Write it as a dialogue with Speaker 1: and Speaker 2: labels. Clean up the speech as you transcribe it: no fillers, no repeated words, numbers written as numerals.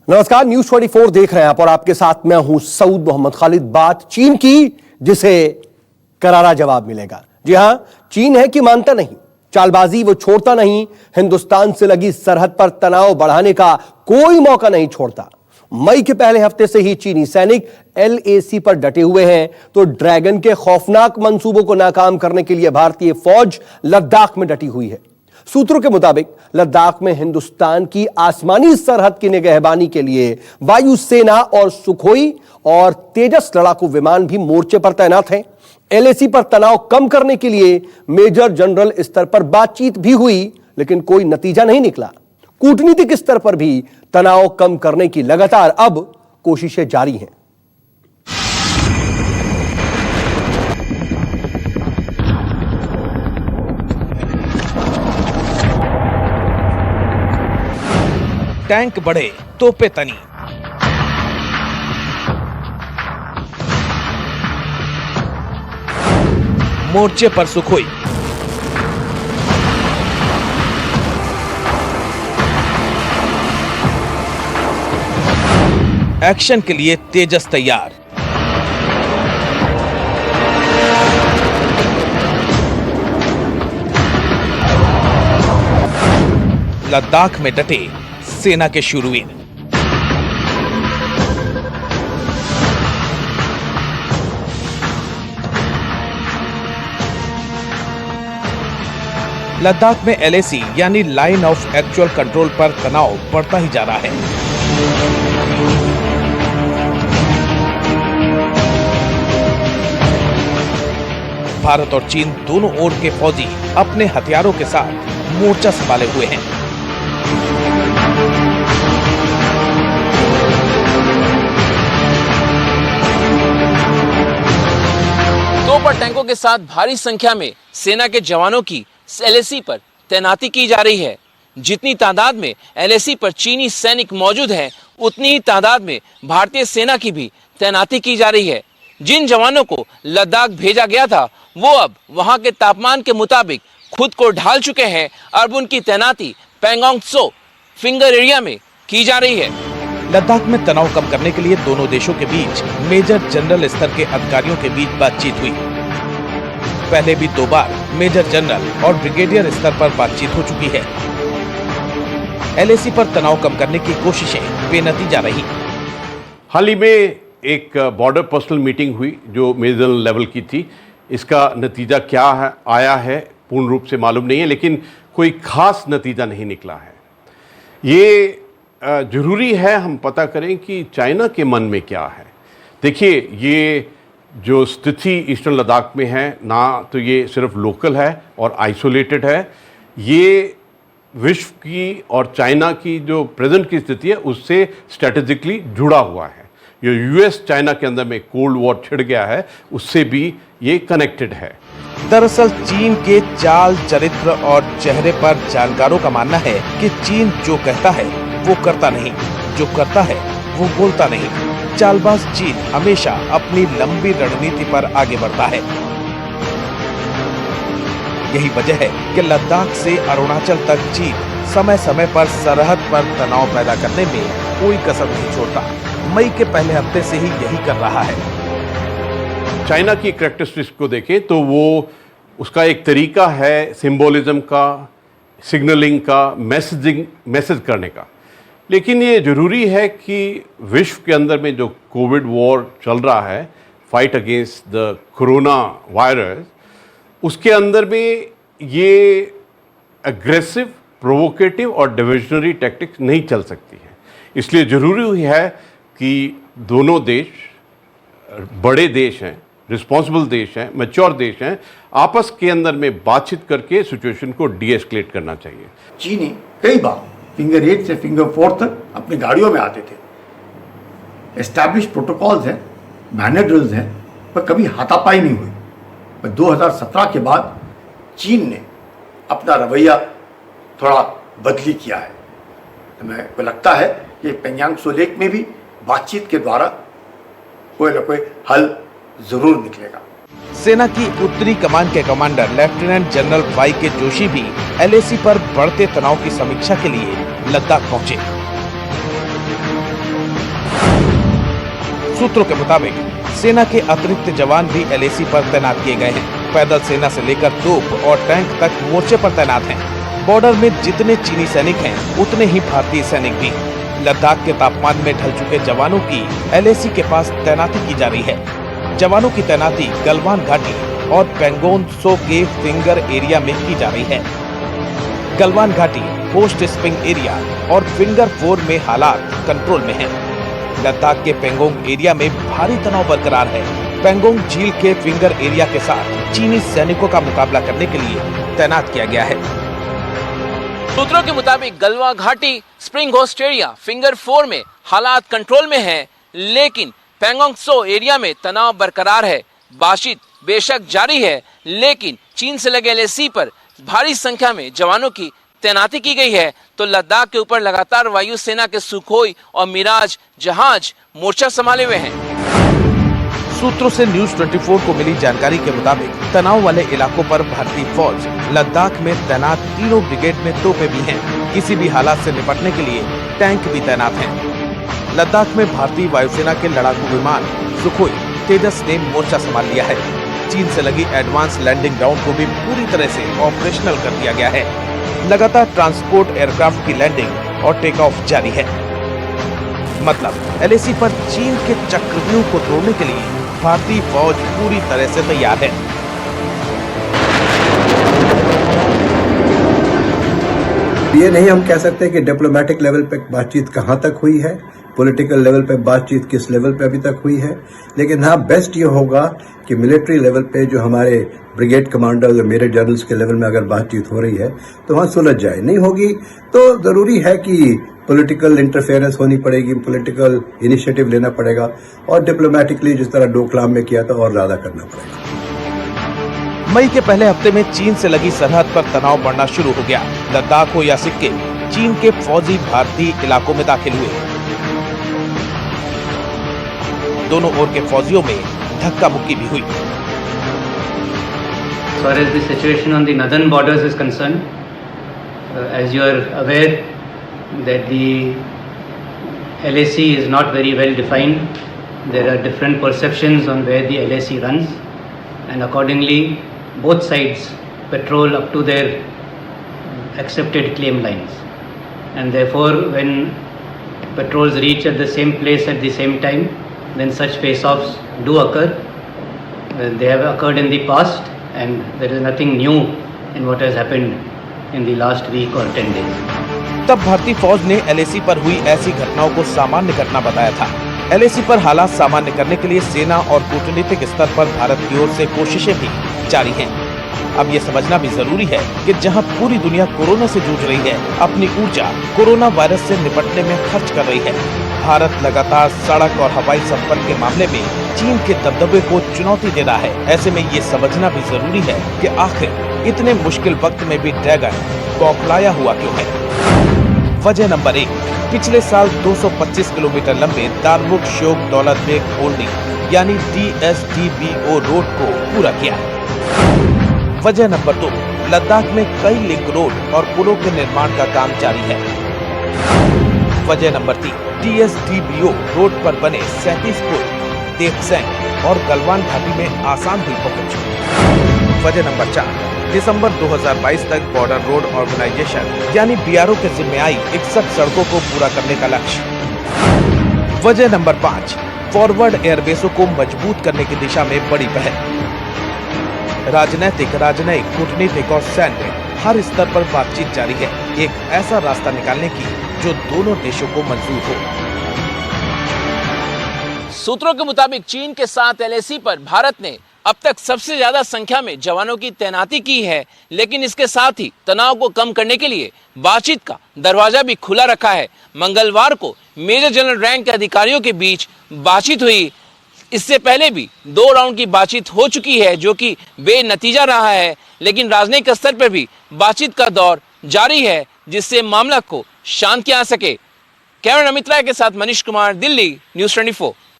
Speaker 1: नमस्कार, न्यूज 24 देख रहे हैं आप और आपके साथ मैं हूं सऊद मोहम्मद खालिद। बात चीन की, जिसे करारा जवाब मिलेगा। जी हां, चीन है कि मानता नहीं, चालबाजी वो छोड़ता नहीं, हिंदुस्तान से लगी सरहद पर तनाव बढ़ाने का कोई मौका नहीं छोड़ता। मई के पहले हफ्ते से ही चीनी सैनिक LAC पर डटे हुए हैं, तो ड्रैगन के खौफनाक मंसूबों को नाकाम करने के लिए भारतीय फौज लद्दाख में डटी हुई है। सूत्रों के मुताबिक लद्दाख में हिंदुस्तान की आसमानी सरहद की निगहबानी के लिए वायुसेना और सुखोई और तेजस लड़ाकू विमान भी मोर्चे पर तैनात हैं। LAC पर तनाव कम करने के लिए मेजर जनरल स्तर पर बातचीत भी हुई, लेकिन कोई नतीजा नहीं निकला। कूटनीतिक स्तर पर भी तनाव कम करने की लगातार अब कोशिशें जारी हैं।
Speaker 2: टैंक बढ़े, तोपे तनी। मोर्चे पर सुखोई। एक्शन के लिए तेजस तैयार। लद्दाख में डटे सेना के शूरवीर। लद्दाख में LAC यानी लाइन ऑफ एक्चुअल कंट्रोल पर तनाव बढ़ता ही जा रहा है। भारत और चीन दोनों ओर के फौजी अपने हथियारों के साथ मोर्चा संभाले हुए हैं।
Speaker 3: तोप टैंकों के साथ भारी संख्या में सेना के जवानों की LAC पर तैनाती की जा रही है। जितनी तादाद में LAC पर चीनी सैनिक मौजूद हैं, उतनी ही तादाद में भारतीय सेना की भी तैनाती की जा रही है। जिन जवानों को लद्दाख भेजा गया था, वो अब वहां के तापमान के मुताबिक खुद को ढाल चुके हैं। अब उनकी तैनाती पैंगोंग त्सो फिंगर एरिया में की जा रही है।
Speaker 2: लद्दाख में तनाव कम करने के लिए दोनों देशों के बीच मेजर जनरल स्तर के अधिकारियों के बीच बातचीत हुई। पहले भी 2 बार मेजर जनरल और ब्रिगेडियर स्तर पर बातचीत हो चुकी है। LAC पर तनाव कम करने की कोशिशें बेनतीजा रही।
Speaker 4: हाल ही में एक बॉर्डर पर्सनल मीटिंग हुई जो मेजर लेवल की थी। इसका नतीजा क्या है आया है पूर्ण रूप से मालूम नहीं है, लेकिन कोई खास नतीजा नहीं निकला है। ये ज़रूरी है हम पता करें कि चाइना के मन में क्या है। देखिए, ये जो स्थिति ईस्टर्न लद्दाख में है, ना तो ये सिर्फ लोकल है और आइसोलेटेड है, ये विश्व की और चाइना की जो प्रेजेंट की स्थिति है उससे स्ट्रेटेजिकली जुड़ा हुआ है। जो US चाइना के अंदर में कोल्ड वॉर छिड़ गया है, उससे भी ये कनेक्टेड है।
Speaker 2: दरअसल चीन के चाल, चरित्र और चेहरे पर जानकारों का मानना है कि चीन जो कहता है वो करता नहीं, जो करता है वो बोलता नहीं। चालबाज चीन हमेशा अपनी लंबी रणनीति पर आगे बढ़ता है। यही वजह है कि लद्दाख से अरुणाचल तक चीन समय समय पर सरहद पर तनाव पैदा करने में कोई कसर नहीं छोड़ता। मई के पहले हफ्ते से ही यही कर रहा है।
Speaker 4: चाइना की कैरेक्टरिस्टिक्स को देखें तो वो उसका एक तरीका है सिंबोलिज्म का, सिग्नलिंग का, मैसेज करने का। लेकिन ये ज़रूरी है कि विश्व के अंदर में जो कोविड वॉर चल रहा है, fight against the corona virus, उसके अंदर में ये एग्रेसिव, प्रोवोकेटिव और डिविजनरी टैक्टिक्स नहीं चल सकती है। इसलिए ज़रूरी है कि दोनों देश, बड़े देश हैं, रिस्पॉन्सिबल देश हैं, मैच्योर देश हैं, आपस के अंदर में बातचीत करके सिचुएशन को डीएस्केलेट करना चाहिए।
Speaker 5: चीनी कई बार फिंगर 8 से फिंगर 4 तक अपनी गाड़ियों में आते थे। एस्टैब्लिश प्रोटोकॉल्स हैं, मैनर ड्रिल्स हैं, पर कभी हाथापाई नहीं हुई। पर 2017 के बाद चीन ने अपना रवैया थोड़ा बदली किया है। तो मेरे को लगता है कि पेंगयांग त्सो लेक में भी बातचीत के द्वारा कोई ना कोई हल जरूर निकलेगा।
Speaker 2: सेना की उत्तरी कमान के commander lieutenant general YK Joshi भी LAC पर बढ़ते तनाव की समीक्षा के लिए लद्दाख पहुंचे। सूत्रों के मुताबिक सेना के अतिरिक्त जवान भी एलएसी पर तैनात किए गए हैं। पैदल सेना से लेकर तोप और टैंक तक मोर्चे पर तैनात हैं। बॉर्डर में जितने चीनी सैनिक हैं, उतने ही भारतीय सैनिक भी। लद्दाख के तापमान में ढल चुके जवानों की एलएसी के पास तैनाती की जा रही है। जवानों की तैनाती गलवान घाटी और पेंगोंग त्सो के फिंगर एरिया में की जा रही है। गलवान घाटी, पोस्ट स्प्रिंग एरिया और फिंगर 4 में हालात कंट्रोल में हैं। लद्दाख के पेंगोंग एरिया में भारी तनाव बरकरार है। पेंगोंग झील के फिंगर एरिया के साथ चीनी सैनिकों का मुकाबला करने के लिए तैनात किया गया है।
Speaker 3: सूत्रों के मुताबिक गलवा घाटी, स्प्रिंग होस्ट एरिया, फिंगर 4 में हालात कंट्रोल में हैं, लेकिन पेंगोंग त्सो एरिया में तनाव बरकरार है। बातचीत बेशक जारी है, लेकिन चीन से लगे एलएसी पर भारी संख्या में जवानों की तैनाती की गई है, तो लद्दाख के ऊपर लगातार वायुसेना के सुखोई और मिराज जहाज मोर्चा संभाले हुए हैं।
Speaker 2: सूत्रों से न्यूज 24 को मिली जानकारी के मुताबिक तनाव वाले इलाकों पर भारतीय फौज लद्दाख में तैनात तीनों ब्रिगेड में तोपें भी हैं। किसी भी हालात से निपटने के लिए टैंक भी तैनात हैं। लद्दाख में भारतीय वायुसेना के लड़ाकू विमान सुखोई, तेजस ने मोर्चा संभाल लिया है। चीन से लगी एडवांस लैंडिंग ग्राउंड को भी पूरी तरह से ऑपरेशनल कर दिया गया है। लगातार ट्रांसपोर्ट एयरक्राफ्ट की लैंडिंग और टेक ऑफ जारी है। मतलब एलएसी पर चीन के चक्रव्यूह को तोड़ने के लिए भारतीय फौज पूरी तरह से तैयार है।
Speaker 6: ये नहीं हम कह सकते कि डिप्लोमेटिक लेवल पे बातचीत कहां तक हुई है, पॉलिटिकल लेवल पे बातचीत किस लेवल पे अभी तक हुई है, लेकिन हाँ बेस्ट ये होगा कि मिलिट्री लेवल पे जो हमारे ब्रिगेड कमांडर्स और मेजर जनरल्स के लेवल में अगर बातचीत हो रही है तो वहां सुलझ जाए। नहीं होगी तो जरूरी है कि पॉलिटिकल इंटरफेरेंस होनी पड़ेगी, पॉलिटिकल इनिशिएटिव लेना पड़ेगा और डिप्लोमेटिकली जिस तरह डोकलाम में किया था और ज्यादा करना पड़ेगा।
Speaker 2: मई के पहले हफ्ते में चीन से लगी सरहद पर तनाव बढ़ना शुरू हो गया। लद्दाख हो या सिक्किम, चीन के फौजी भारतीय इलाकों में दाखिल हुए। दोनों ओर के फौजियों में धक्का मुक्की भी हुई।
Speaker 7: As far as the situation on the northern borders is concerned, as you are aware that the LAC is not very well defined. There are different perceptions on where the LAC runs, and accordingly both sides patrol up to their accepted claim lines, and therefore when patrols reach at the same place at the same time, then such face-offs do occur. They have occurred in the past, and there is nothing new in what has happened in the last week or 10 days.
Speaker 2: तब भारतीय फौज ने LAC पर हुई ऐसी घटनाओं को सामान्य घटना बताया था। एलएसी पर हालात सामान्य करने के लिए सेना और कूटनीतिक स्तर पर भारत की ओर से कोशिशें भी जारी हैं। अब ये समझना भी जरूरी है कि जहां पूरी दुनिया कोरोना से जूझ रही है, अपनी ऊर्जा कोरोना वायरस से निपटने में खर्च कर रही है, भारत लगातार सड़क और हवाई संपर्क के मामले में चीन के दबदबे को चुनौती दे रहा है। ऐसे में ये समझना भी जरूरी है कि आखिर इतने मुश्किल वक्त में भी ड्रैगन बौखलाया हुआ क्यों है। वजह नंबर 1, पिछले साल 225 किलोमीटर लंबे दारमुख श्योक डॉलर बेग होल्डिंग यानी DSDBO रोड को पूरा किया। वजह नंबर 2, लद्दाख में कई लिंक रोड और पुलों के निर्माण का काम जारी है। वजह नंबर 3, DSDBO रोड पर बने 37 पुल देपसेंग और गलवान घाटी में आसान हुई पहुंच। वजह नंबर 4, दिसंबर 2022 तक बॉर्डर रोड ऑर्गेनाइजेशन यानी BRO के जिम्मे आई 61 सड़कों को पूरा करने का लक्ष्य। वजह नंबर 5, फॉरवर्ड एयरबेसों को मजबूत करने की दिशा में बड़ी पहल। राजनैतिक, राजनयिक, कूटनीतिक और सैन्य हर स्तर पर बातचीत जारी है, एक ऐसा रास्ता निकालने की जो दोनों देशों को मंजूर हो।
Speaker 3: सूत्रों के मुताबिक चीन के साथ एलएसी पर भारत ने अब तक सबसे ज्यादा संख्या में जवानों की तैनाती की है, लेकिन इसके साथ ही तनाव को कम करने के लिए बातचीत का दरवाजा भी खुला रखा है। मंगलवार को मेजर जनरल रैंक के अधिकारियों के बीच बातचीत हुई। इससे पहले भी 2 राउंड की बातचीत हो चुकी है, जो कि बेनतीजा रहा है, लेकिन राजनयिक स्तर पर भी बातचीत का दौर जारी है, जिससे मामला को शांत किया जा सके। कैमरा अमित राय के साथ मनीष कुमार, दिल्ली, न्यूज़ 24।